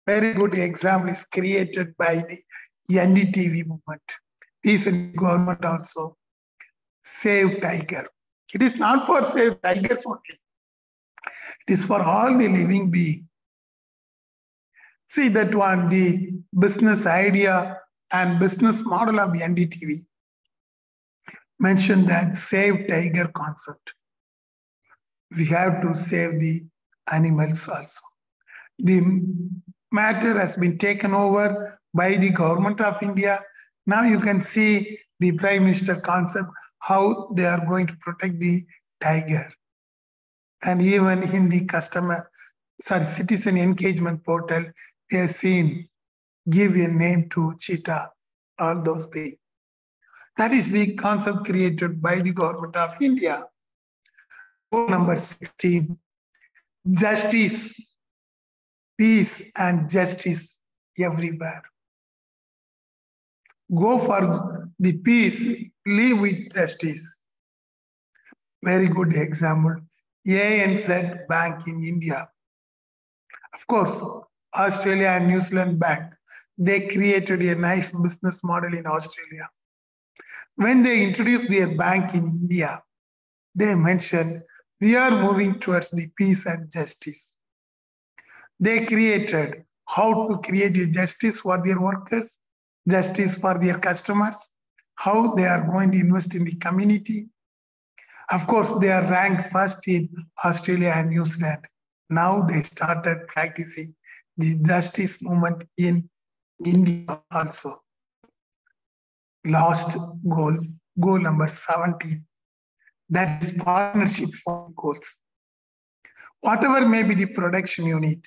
Very good example is created by the NDTV movement. Recent government also. Save Tiger. It is not for save tigers only. It is for all the living beings. See that one, the business idea and business model of the NDTV mentioned that save tiger concept. We have to save the animals also. The matter has been taken over by the government of India. Now you can see the Prime Minister concept, how they are going to protect the tiger. And even in the citizen engagement portal, they are seen, give a name to cheetah, all those things. That is the concept created by the government of India. Goal number 16, justice, peace and justice everywhere. Go for the peace, live with justice. Very good example. ANZ Bank in India. Of course, Australia and New Zealand Bank, they created a nice business model in Australia. When they introduced their bank in India, they mentioned we are moving towards the peace and justice. They created how to create a justice for their workers, justice for their customers, how they are going to invest in the community. Of course, they are ranked first in Australia and New Zealand. Now they started practicing the justice movement in India also. Last goal number 17. That is partnership for goals. Whatever may be the production unit,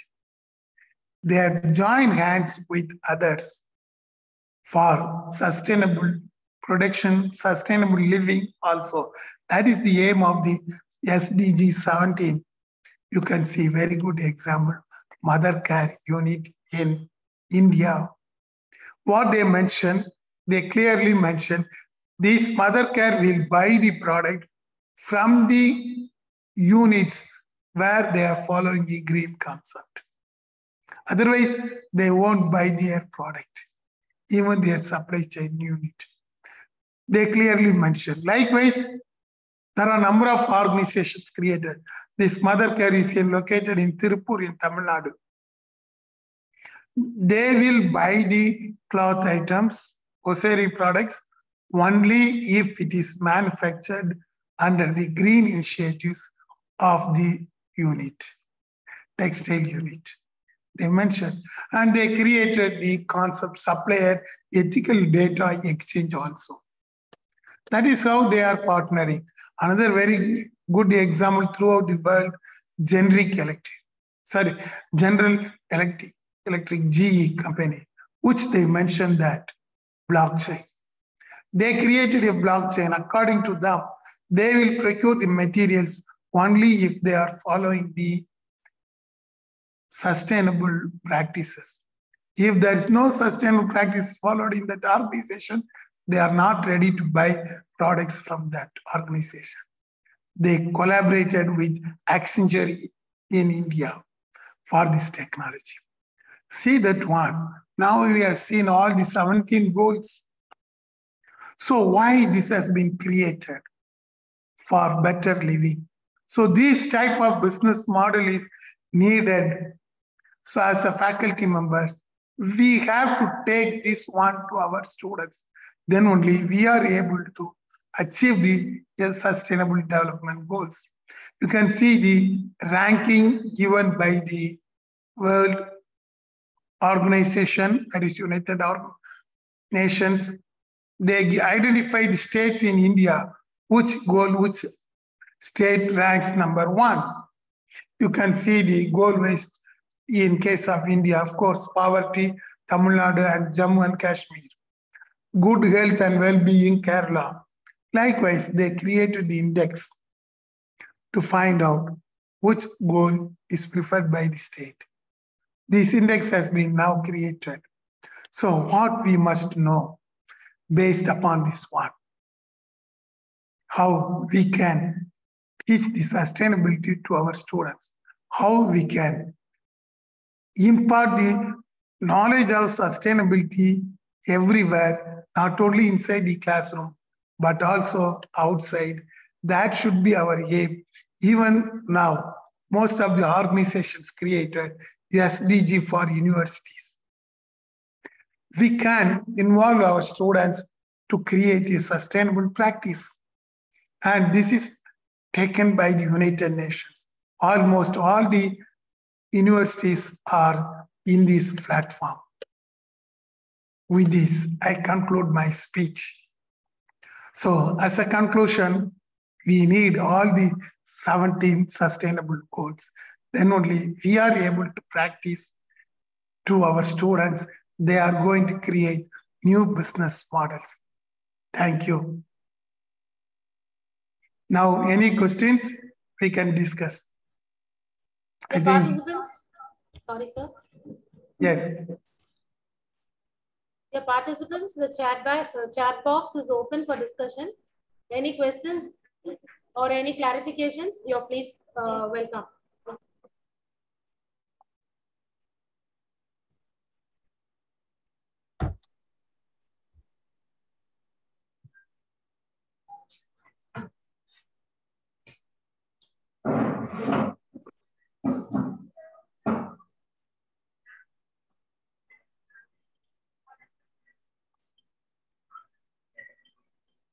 they have joined hands with others for sustainable production, sustainable living also. That is the aim of the SDG 17. You can see very good example, mother care unit in India. What they mention, they clearly mention this mother care will buy the product from the units where they are following the green concept. Otherwise, they won't buy their product, even their supply chain unit. They clearly mention. Likewise, there are a number of organizations created. This mother care is located in Tirupur in Tamil Nadu. They will buy the cloth items, hosiery products, only if it is manufactured under the green initiatives of the unit, textile unit. They mentioned, and they created the concept supplier ethical data exchange also. That is how they are partnering. Another very good example throughout the world, General Electric GE company, which they mentioned that blockchain. They created a blockchain. According to them, they will procure the materials only if they are following the sustainable practices. If there is no sustainable practice followed in that organization, they are not ready to buy products from that organization. They collaborated with Accenture in India for this technology. See that one. Now we are seeing all the 17 goals. So why this has been created? For better living. So this type of business model is needed. So as a faculty members, we have to take this one to our students. Then only we are able to achieve the sustainable development goals. You can see the ranking given by the World Organization, that is United Nations. They identify the states in India, which state ranks number 1. You can see the goal based in case of India, of course, poverty, Tamil Nadu and Jammu and Kashmir. Good health and well-being, Kerala. Likewise, they created the index to find out which goal is preferred by the state. This index has been now created. So what we must know based upon this one, how we can teach the sustainability to our students, how we can impart the knowledge of sustainability everywhere, not only inside the classroom, but also outside. That should be our aim. Even now, most of the organizations created the SDG for universities. We can involve our students to create a sustainable practice. And this is taken by the United Nations. Almost all the universities are in this platform. With this, I conclude my speech. So as a conclusion, we need all the 17 sustainable goals. Then only we are able to practice to our students. They are going to create new business models. Thank you. Now, any questions we can discuss? The participants, sorry, sir. Yes. The participants, the chat box is open for discussion. Any questions or any clarifications, you're please welcome.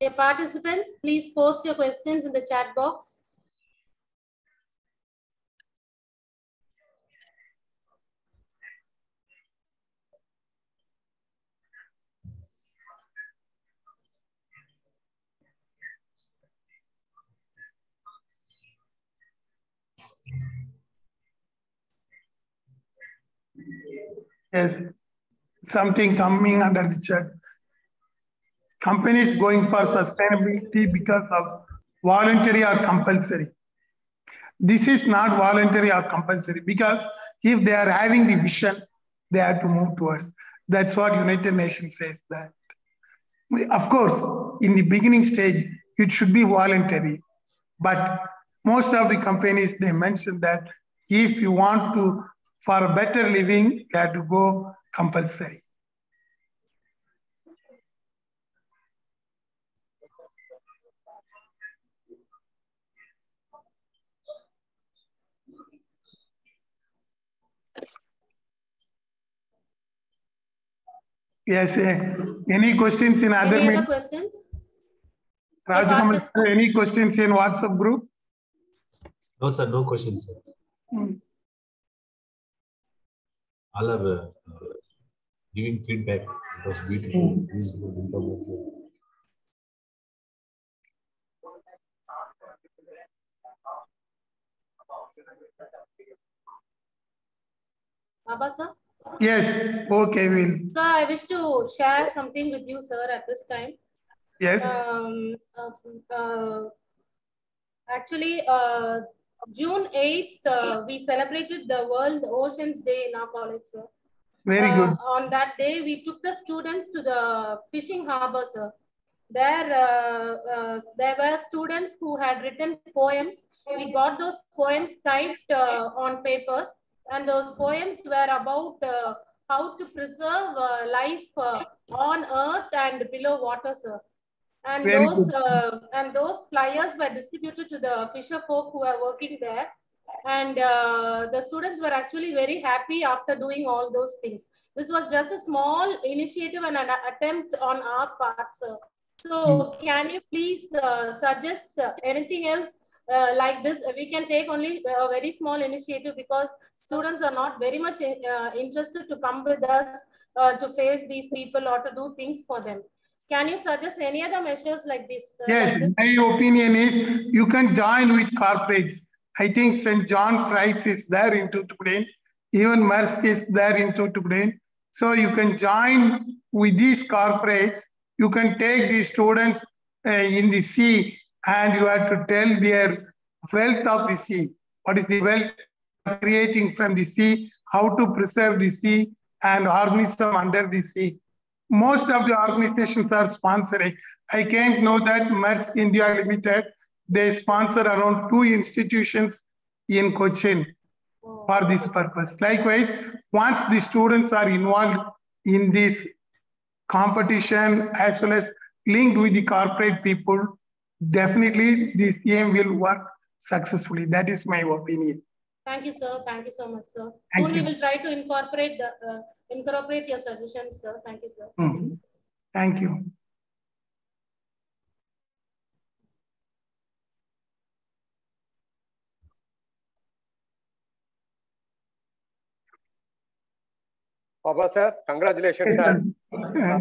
Dear participants, please post your questions in the chat box. Yes, something coming under the chat. Companies going for sustainability because of voluntary or compulsory. This is not voluntary or compulsory because if they are having the vision, they have to move towards. That's what United Nations says that. Of course, in the beginning stage, it should be voluntary. But most of the companies, they mention that if you want to, for a better living, you have to go compulsory. Yes, any questions in other Any other meetings? questions? Rajkamal, any questions in WhatsApp group? No, sir, no questions, sir. All are giving feedback. It was beautiful, useful, informative. Baba sir? Yes, okay, will. Sir, I wish to share something with you, sir, at this time. Yes, Actually, June 8th, we celebrated the World Oceans Day in our college, sir. very good. On that day, we took the students to the fishing harbor, sir. There were students who had written poems. We got those poems typed on papers, and those poems were about how to preserve life on earth and below water, sir. And Very those flyers were distributed to the fisher folk who were working there. And the students were actually very happy after doing all those things. This was just a small initiative and an attempt on our part, sir. So can you please suggest anything else like this? We can take only a very small initiative because students are not very much interested to come with us to face these people or to do things for them. Can you suggest any other measures like this? Yes, my opinion is you can join with corporates. I think St. John Christ is there in Tuticorin. Even Maersk is there in Tuticorin. So you can join with these corporates. You can take these students in the sea and you have to tell their wealth of the sea. What is the wealth creating from the sea? How to preserve the sea and organism under the sea. Most of the organizations are sponsoring. I came to know that Maersk India Limited, they sponsor around 2 institutions in Cochin for this purpose. Likewise, once the students are involved in this competition as well as linked with the corporate people, definitely this aim will work successfully. That is my opinion. Thank you, sir. Thank you so much, sir. Thank Soon you. we will try to incorporate your suggestions, sir. Thank you, sir. Thank you. Baba sir, congratulations, sir.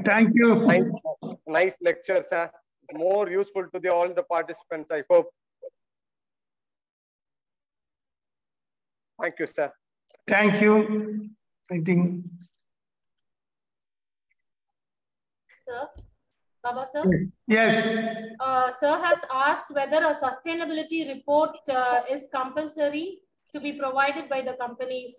Thank you. Nice lecture, sir. More useful to all the participants, I hope. Thank you, sir. Thank you. I think. Sir, Baba sir? Yes. Sir has asked whether a sustainability report is compulsory to be provided by the companies.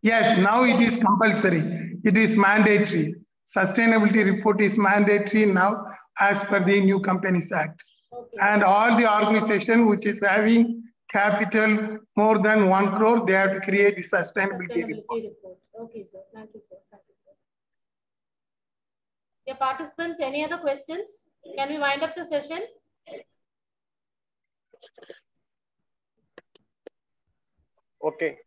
Yes, now it is compulsory. It is mandatory. Sustainability report is mandatory now as per the new Companies Act. Okay. And all the organization which is having capital more than 1 crore, they have to create the sustainability report. Okay, sir. Thank you, sir. Thank you, sir. Dear participants, any other questions? Can we wind up the session? Okay.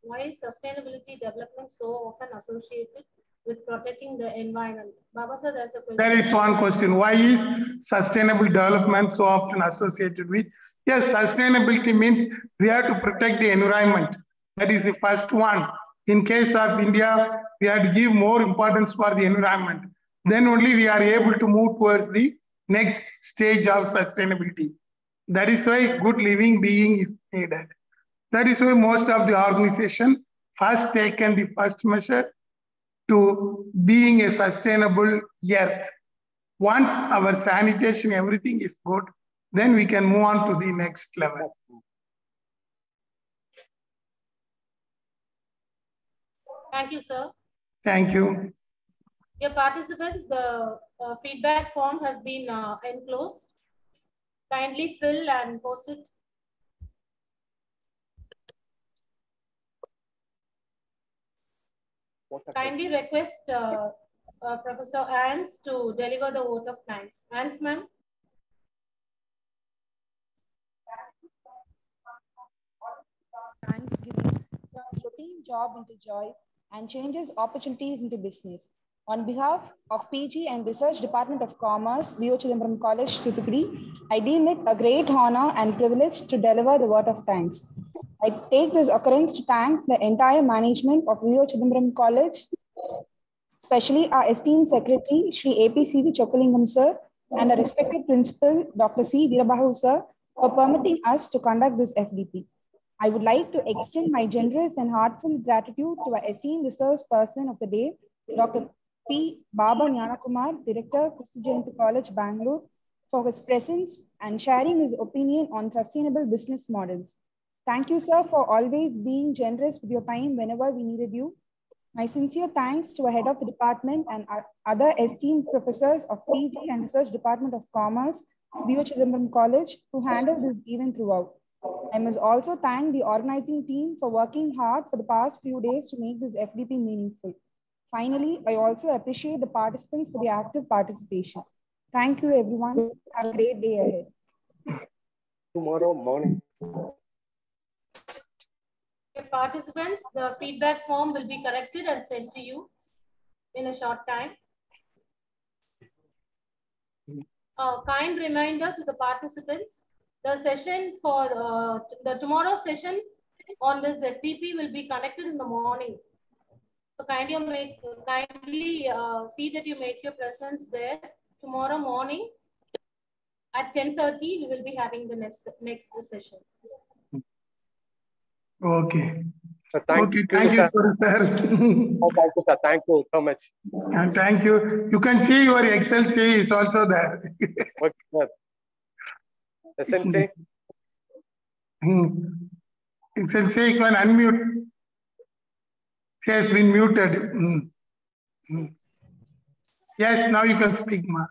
Why is sustainability development so often associated with protecting the environment? Baba sir, that's a question. There is one question. Why is sustainable development so often associated with? Yes, sustainability means we have to protect the environment. That is the first one. In case of India, we have to give more importance for the environment. Then only we are able to move towards the next stage of sustainability. That is why good living being is needed. That is why most of the organization first taken the first measure to being a sustainable earth. Once our sanitation, everything is good, then we can move on to the next level. Thank you, sir. Thank you. Dear participants, the feedback form has been enclosed. Kindly fill and post it. Kindly request Professor Ans to deliver the vote of thanks. Ans, ma'am. Thanksgiving turns routine job into joy and changes opportunities into business. On behalf of PG and Research Department of Commerce, V.O. Chidambaram College, Thoothukudi, I deem it a great honor and privilege to deliver the word of thanks. I take this occurrence to thank the entire management of V.O. Chidambaram College, especially our esteemed secretary, Shri A.P.C.V. Chokkalingam sir, and our respected principal, Dr. C. Veerabahu sir, for permitting us to conduct this FDP. I would like to extend my generous and heartfelt gratitude to our esteemed resource person of the day, Dr. P. Baba Nyanakumar, Director, Kristu Jayanti College, Bangalore, for his presence and sharing his opinion on sustainable business models. Thank you, sir, for always being generous with your time whenever we needed you. My sincere thanks to our head of the department and other esteemed professors of PG and Research Department of Commerce, V.O. Chidambaram College, who handled this event throughout. I must also thank the organizing team for working hard for the past few days to make this FDP meaningful. Finally, I also appreciate the participants for their active participation. Thank you, everyone. Have a great day ahead. Tomorrow morning. Participants, the feedback form will be corrected and sent to you in a short time. A kind reminder to the participants, the session for the tomorrow session on this FDP will be conducted in the morning. So kindly see that you make your presence there tomorrow morning at 10:30. We will be having the next session. Okay. So thank you, thank you, sir. sir. Oh, thank you, sir. Thank you so much. And thank you. You can see your Excel sheet is also there. Okay, sir. SNC? Excel sheet, you can unmute. She has been muted. Yes, now you can speak, ma.